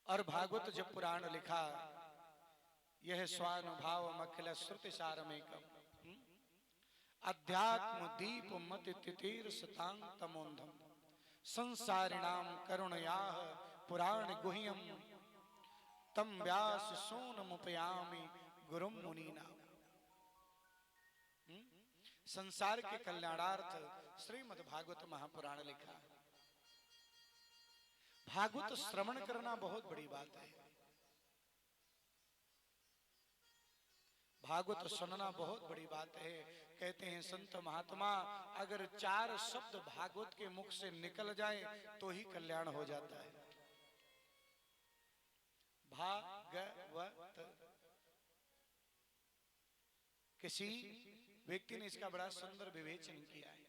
और भागवत जब पुराण लिखा, यह स्वानुभाव अखिल श्रुति सारमेकम अध्यात्म दीप मति तितीर सतांग तमोंधम संसारिणाम करुणया पुराण गुह्यम तम व्यास सोनमुपयामि गुरुम मुनीना। संसार के कल्याणार्थ श्रीमद् भागवत महापुराण लिखा। भागवत श्रवण करना बहुत बड़ी बात है, भागवत सुनना बहुत बड़ी बात है। कहते हैं संत महात्मा, अगर 4 शब्द भागवत के मुख से निकल जाए तो ही कल्याण हो जाता है। भागवत। किसी व्यक्ति ने इसका बड़ा सुंदर विवेचन किया है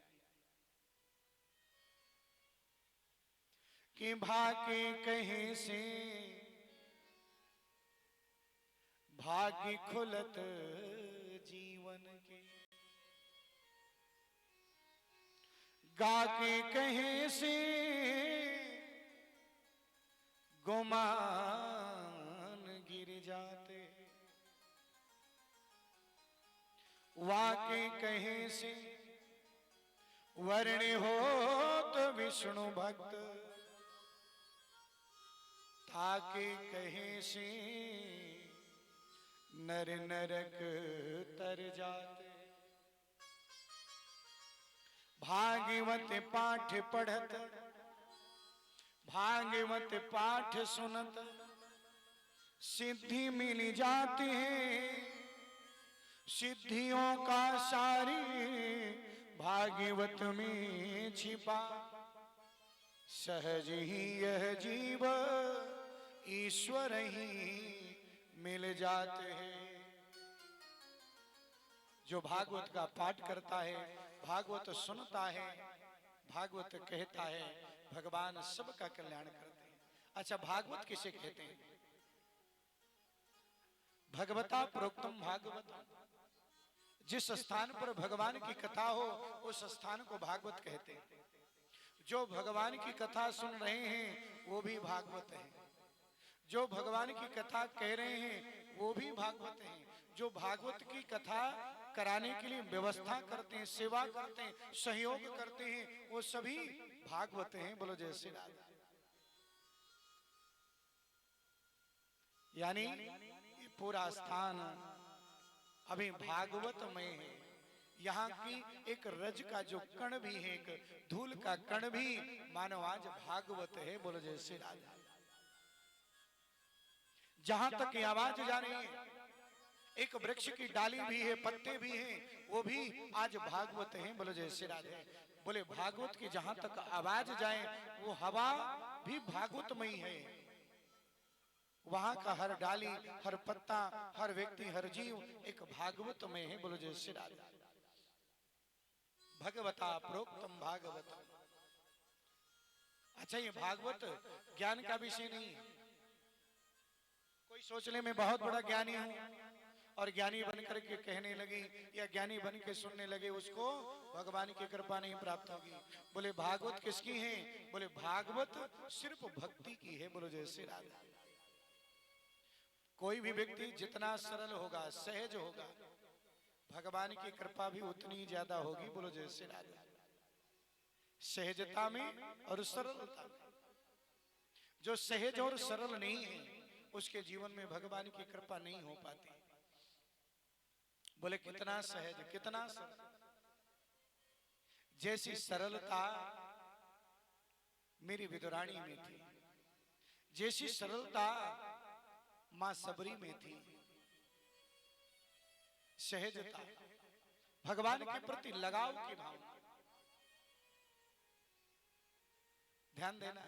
कि भागे कहीं से भाग्य खुलत जीवन के, गाके कहीं से गुमान गिर जाते, वाके कहीं से वर्ण हो तो विष्णु भक्त, ताके कहीं से नर नरक तर जाते। भागवत पाठ पढ़त, भागवत पाठ सुनत सिद्धि मिल जाती है। सिद्धियों का सारी भागवत में छिपा, सहज ही यह जीव ईश्वर ही मिल जाते हैं। जो भागवत का पाठ करता है, भागवत सुनता है, भागवत कहता है, भगवान सबका कल्याण करते हैं। अच्छा, भागवत किसे कहते हैं? भगवता प्रोक्तम भागवत। जिस स्थान पर भगवान की कथा हो उस स्थान को भागवत कहते हैं। जो भगवान की कथा सुन रहे हैं वो भी भागवत है, जो भगवान की कथा कह रहे हैं वो भी भागवत हैं, जो भागवत की कथा कराने के लिए व्यवस्था करते हैं, सेवा करते हैं, सहयोग करते हैं, वो सभी भागवत हैं। बोलो जय श्री राम। यानी ये पूरा स्थान अभी भागवत में है। यहाँ की एक रज का जो कण भी है, एक धूल का कण भी मानो आज भागवत है। बोलो जय श्री राम। जहां तक ये आवाज जा रही है, एक वृक्ष की डाली भी है, पत्ते भी हैं, वो भी आज भागवत हैं। बोलो जय श्री राधे। बोले भागवत की जहां तक आवाज जाए वो हवा भी भागवतमयी है। वहां का हर डाली, हर पत्ता, हर व्यक्ति, हर जीव एक भागवत में है। बोलो जय श्री राधे। भगवता प्रोक्तम भागवत। अच्छा, ये भागवत ज्ञान का विषय नहीं है। कोई सोच ले मैं बहुत बड़ा ज्ञानी हूं और ज्ञानी बनकर के कहने लगे या ज्ञानी बन के सुनने लगे, उसको भगवान की कृपा नहीं प्राप्त होगी। बोले भागवत किसकी है? बोले भागवत सिर्फ भक्ति की है। बोलो जय श्री राधे। कोई भी व्यक्ति जितना सरल होगा, सहज होगा, भगवान की कृपा भी उतनी ज्यादा होगी। बोलो जय श्री राधे। सहजता में और सरलता में। जो सहज और सरल नहीं है उसके जीवन में भगवान की कृपा नहीं हो पाती। बोले कितना सहज, कितना सरल। जैसी सरलता मेरी विदुरानी में थी, जैसी सरलता मां सबरी में थी। सहजता, भगवान के प्रति लगाव की भावना। ध्यान देना,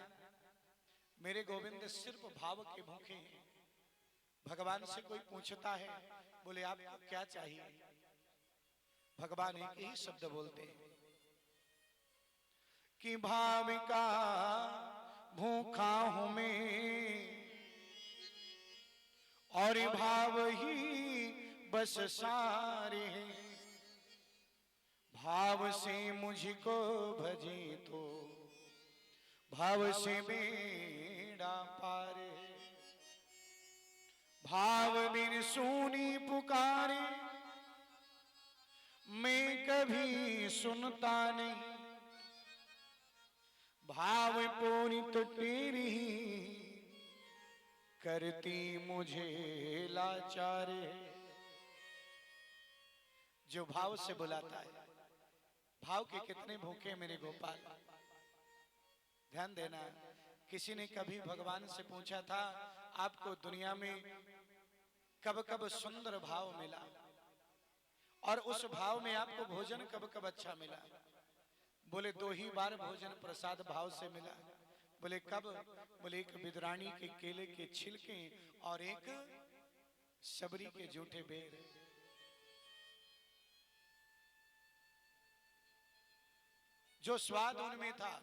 मेरे गोविंद सिर्फ भाव के भूखे हैं। भगवान से कोई पूछता है, बोले आपको क्या चाहिए? भगवान एक ही शब्द बोलते हैं कि भाव का भूखा हूं मैं और भाव ही बस सारे हैं। भाव से मुझको भजे तो भाव से बेड़ा पार है। सुनता नहीं, भाव पूरी तो तेरी करती मुझे लाचार। जो भाव से बुलाता है, भाव के कितने भूखे मेरे गोपाल। ध्यान देना, किसी ने कभी भगवान से पूछा था आपको दुनिया में कब कब सुंदर भाव मिला और उस भाव में आपको भोजन कब कब अच्छा मिला? बोले 2 ही बार भोजन प्रसाद भाव से मिला। बोले कब? बोले एक विदुरानी के केले के छिलके और एक शबरी के जूठे बेर। जो स्वाद उनमें था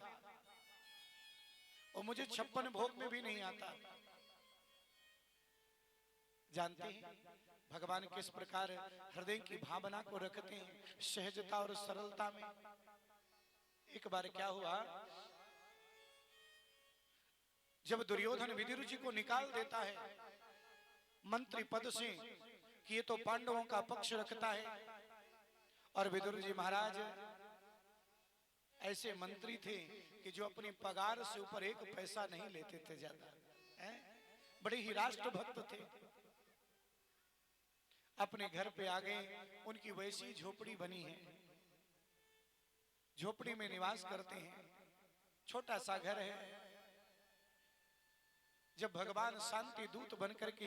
वो मुझे 56 भोग में भी नहीं आता। जानते हैं भगवान किस प्रकार हृदय की भावना को रखते हैं सहजता और सरलता में। एक बार क्या हुआ, जब दुर्योधन विदुर जी को निकाल देता है मंत्री पद से कि ये तो पांडवों का पक्ष रखता है, और विदुर जी महाराज ऐसे मंत्री थे कि जो अपनी पगार से ऊपर 1 पैसा नहीं लेते थे ज्यादा, बड़े ही राष्ट्रभक्त थे। अपने घर पे आ गए, उनकी वैसी झोपड़ी बनी है, झोपड़ी में निवास करते हैं, छोटा सा घर है। जब भगवान शांति दूत बनकर के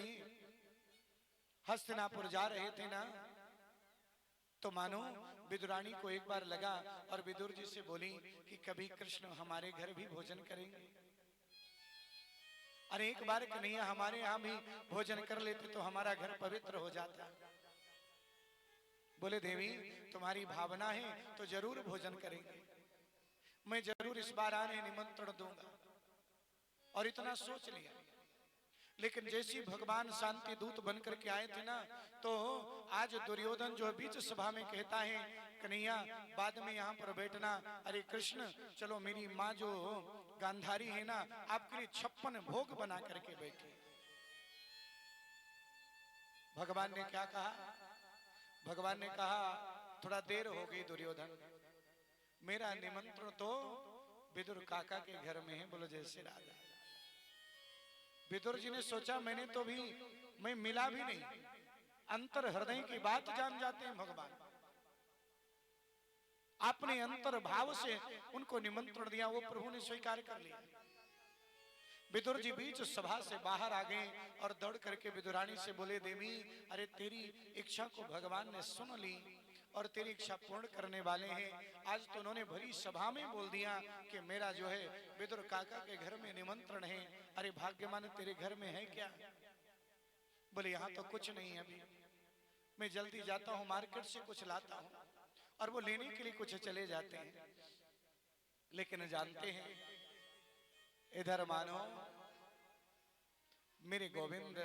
हस्तिनापुर जा रहे थे ना, तो मानो विदुरानी को एक बार लगा और विदुर जी से बोली कि कभी कृष्ण हमारे घर भी भोजन करेंगे। अरे एक बार कन्हैया हमारे यहाँ भी भोजन कर लेते तो हमारा घर पवित्र हो जाता। बोले देवी तुम्हारी भावना है तो जरूर भोजन करेंगे, मैं जरूर इस बार आने निमंत्रण दूंगा। और इतना सोच लिया, लेकिन जैसी भगवान शांति दूत बनकर के आए थे ना, तो आज दुर्योधन जो बीच सभा में कहता है कन्हैया बाद में यहाँ पर बैठना। अरे कृष्ण चलो, मेरी माँ जो गांधारी है ना आपके लिए 56 भोग बना करके बैठी। भगवान ने क्या कहा? भगवान ने कहा थोड़ा देर हो गई दुर्योधन, मेरा निमंत्रण तो विदुर काका के घर में है। बोलो जय श्री राधे। विदुर जी ने सोचा मैंने तो भी मैं मिला भी नहीं, अंतर हृदय की बात जान जाते हैं भगवान। अपने अंतर भाव से उनको निमंत्रण दिया, वो प्रभु ने स्वीकार कर लिया। विदुर जी बीच सभा से बाहर आ गए और दौड़ करके विदुरानी से बोले देवी अरे तेरी इच्छा को भगवान ने सुन ली और तेरी इच्छा पूर्ण करने वाले हैं। आज तो उन्होंने भरी सभा में बोल दिया कि मेरा जो है विदुर काका के घर में निमंत्रण है। अरे भाग्यमान तेरे घर में है क्या? बोले यहाँ तो कुछ नहीं है, अभी मैं जल्दी जाता हूँ मार्केट से कुछ लाता हूँ। और वो लेने के लिए कुछ चले जाते हैं, लेकिन जानते हैं इधर मानो मेरे गोविंद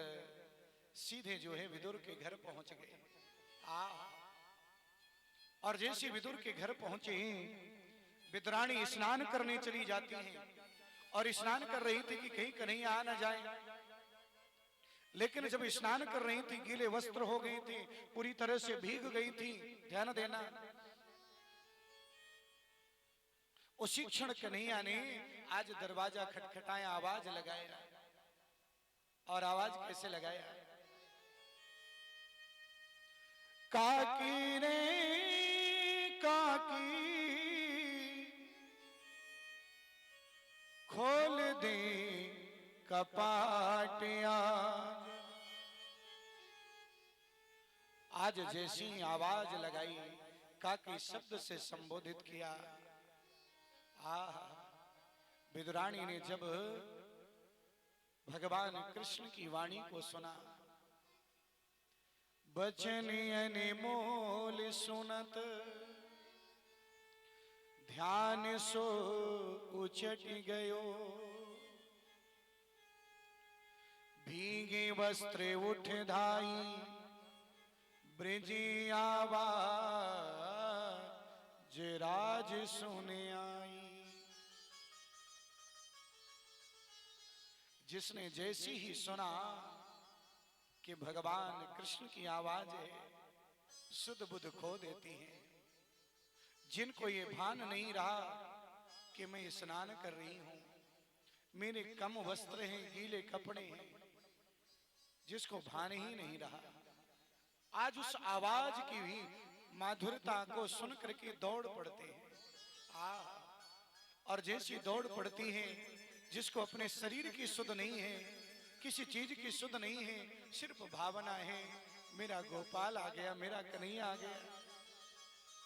सीधे जो है विदुर के घर पहुंच गए। और जैसे विदुर के घर पहुंचे विदुरानी स्नान करने चली जाती हैं और स्नान कर रही थी कि कहीं कन्हैया आ न जाए। लेकिन जब स्नान कर रही थी गीले वस्त्र हो गए थे, पूरी तरह से भीग गई थी। ध्यान देना, उसी क्षण कन्हैया ने आज दरवाजा खटखटाया, आवाज लगाया। और आवाज कैसे लगाया? काकी रे काकी खोल दे कपाटिया। आज जैसी आवाज लगाई, काकी शब्द से संबोधित किया। विदुरानी ने जब भगवान कृष्ण की वाणी को सुना, बचन अनमोल सुनत ध्यान सो उचट गयो। भीगे वस्त्र उठ धाई ब्रजी आवाज राज सुने आई। जिसने जैसी ही सुना कि भगवान कृष्ण की आवाज है, सुध बुध खो देती है। जिनको ये भान नहीं रहा कि मैं स्नान कर रही हूं, मेरे कम वस्त्र हैं, गीले कपड़े हैं, जिसको भान ही नहीं रहा, आज उस आवाज की भी माधुरता को सुन करके दौड़ पड़ते हैं। और जैसी दौड़ पड़ती है, जिसको अपने शरीर की सुध नहीं है, किसी चीज की सुध नहीं है, सिर्फ भावना है, मेरा गोपाल आ गया, मेरा कन्हैया आ गया।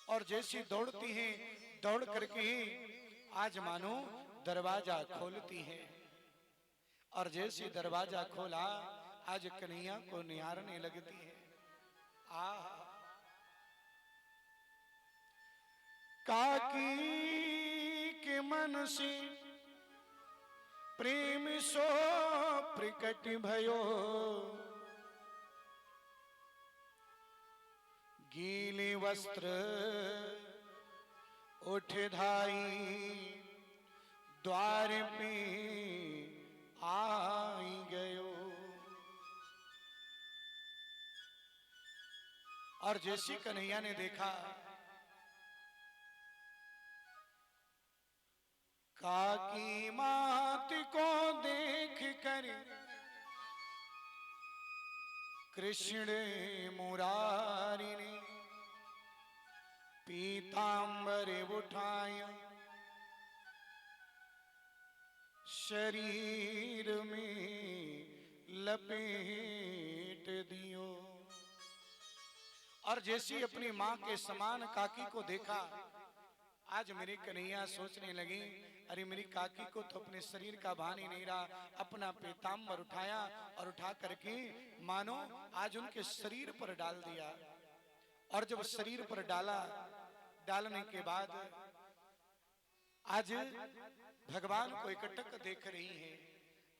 और जैसी दौड़ती हैं, दौड़ करके ही आज मानो दरवाजा खोलती है। और जैसे दरवाजा खोला, आज कन्हैया को निहारने लगती है। काकी के मन से प्रेम सो प्रकट भयो, गीले वस्त्र उठ धाई, द्वार पे आई गयो। और जैसी कन्हैया ने देखा, काकी मात को देख कर कृष्ण मुरारी ने पीतांबर उठाया, शरीर में लपेट दियो। और जैसी अपनी मां के समान काकी को देखा, आज मेरी कन्हैया सोचने लगी, अरे मेरी काकी को तो अपने शरीर का भान ही नहीं रहा। अपना पीतांबर उठाया और उठा करके मानो आज उनके शरीर पर डाल दिया। और जब शरीर पर डाला, डालने के बाद आज भगवान को एकटक देख रही है,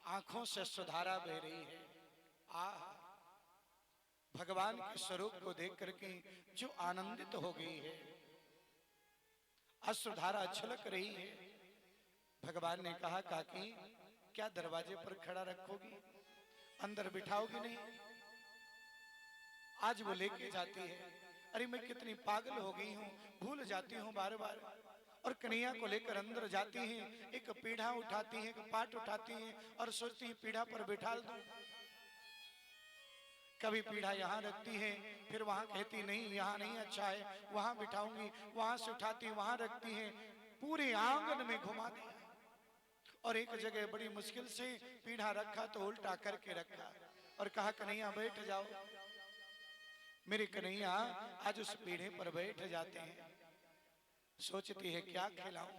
आंखों से सुधारा बह रही है। भगवान के स्वरूप को देख करके जो आनंदित हो गई है, अश्रुधारा छलक रही है। भगवान ने कहा, काकी क्या दरवाजे पर खड़ा रखोगी, अंदर बिठाओगी नहीं? आज वो लेके जाती है। अरे मैं कितनी पागल हो गई हूँ, भूल जाती हूँ बार बार। और कन्हैया को लेकर अंदर जाती हैं, एक पीढ़ा उठाती हैं, एक पाट उठाती हैं और सोचती हैं पीढ़ा पर बिठा दूं। कभी पीढ़ा यहाँ रखती है, फिर वहां कहती नहीं यहाँ नहीं अच्छा है, वहां बिठाऊंगी। वहां से उठाती वहां रखती है, पूरे आंगन में घुमा दिया। और एक जगह बड़ी मुश्किल से पीढ़ा रखा तो उल्टा करके रखा और कहा, कन्हैया बैठ जाओ। मेरे कन्हैया आज उस पीढ़े पर बैठ जाते हैं। सोचती है क्या खिलाऊं,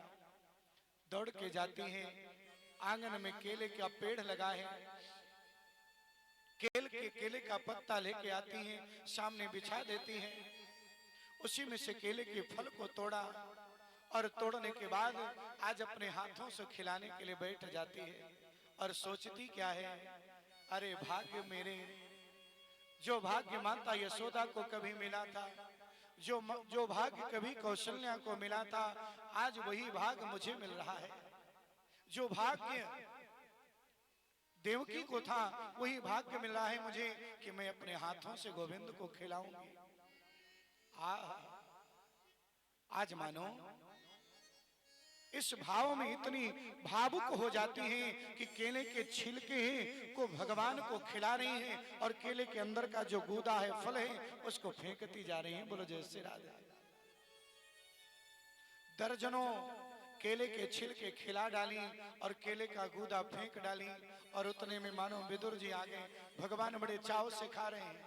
दौड़ के जाती है, आंगन में केले का पेड़ लगा है, केले का पत्ता लेके आती हैं, सामने बिछा देती हैं। उसी में से केले के फल को तोड़ा और तोड़ने के बाद आज अपने हाथों से खिलाने के लिए बैठ जाती है। और सोचती क्या है, अरे भाग्य मेरे, जो भाग्य माता यशोदा को कभी मिला था, जो भाग्य कभी कौशल्या को मिला था, आज वही भाग्य मुझे मिल रहा है। जो भाग्य देवकी को था, वही भाग्य मिल रहा है मुझे कि मैं अपने हाथों से गोविंद को खिलाऊंगी। आज मानो इस भाव में इतनी भावुक हो जाती हैं कि केले के छिलके को भगवान को खिला रही हैं और केले के अंदर का जो गूदा है, फल है, उसको फेंकती जा रही हैं। बोलो जय श्री राधे। दर्जनों केले के छिलके खिला डाली और केले का गूदा फेंक डाली। और उतने में मानो विदुर जी आ गए। भगवान बड़े चाव से खा रहे हैं।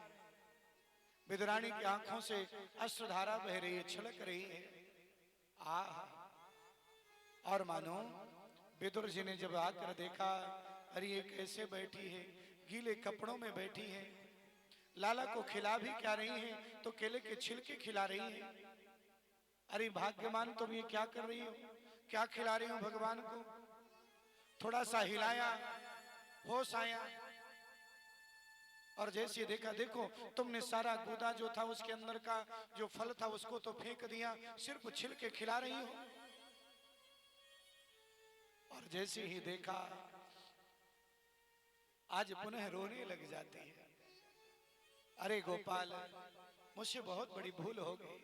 विदुरानी की आंखों से अश्रुधारा बह रही है, छलक रही है। और मानो विदुर जी ने जब आकर देखा, अरे ये कैसे बैठी है, गीले कपड़ों में बैठी है, लाला को खिला भी क्या रही है तो केले के छिलके खिला रही है। अरे भाग्यमान तुम ये क्या कर रही हो, क्या खिला रही हो भगवान को? थोड़ा सा हिलाया, होश आया और जैसे देखा, देखो तुमने सारा गूदा जो था उसके अंदर का जो फल था उसको तो फेंक दिया, सिर्फ छिलके खिला रही हो। और जैसे ही देखा, आज पुनः रोने लग जाती है। अरे गोपाल, मुझसे बहुत बड़ी भूल हो गई,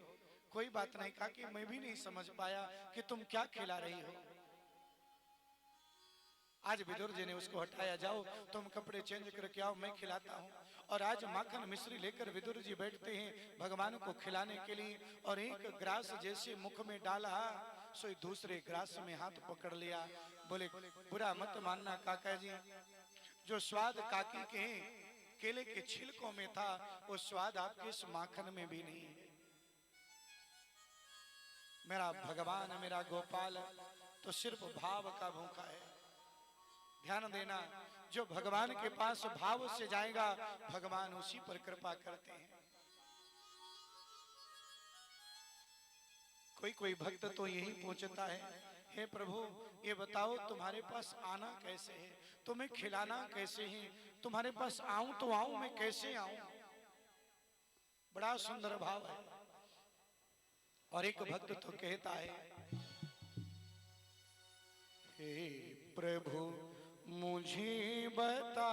कोई बात नहीं, कहा कि मैं भी नहीं समझ पाया कि तुम क्या खिला रही हो। आज विदुर जी ने उसको हटाया, जाओ तुम कपड़े चेंज करके आओ, मैं खिलाता हूँ। और आज माखन मिश्री लेकर विदुर जी बैठते हैं भगवान को खिलाने के लिए। और एक ग्रास जैसे मुख में डाला, सो दूसरे ग्रास में हाथ पकड़ लिया। बोले बुरा मत मानना काका जी, जो स्वाद काकी के केले के छिलकों में था, वो स्वाद आपके इस माखन में भी नहीं है। मेरा भगवान, मेरा गोपाल तो सिर्फ भाव का भूखा है। ध्यान देना, जो भगवान के पास भाव से जाएगा, भगवान उसी पर कृपा करते हैं। कोई कोई भक्त तो यही पूछता है, हे प्रभु ये बताओ तुम्हारे पास आना कैसे है, तुम्हें खिलाना कैसे है, तुम्हारे पास आऊं तो आऊं, मैं कैसे आऊं। बड़ा सुंदर भाव है। और एक भक्त तो कहता है, हे प्रभु मुझे बता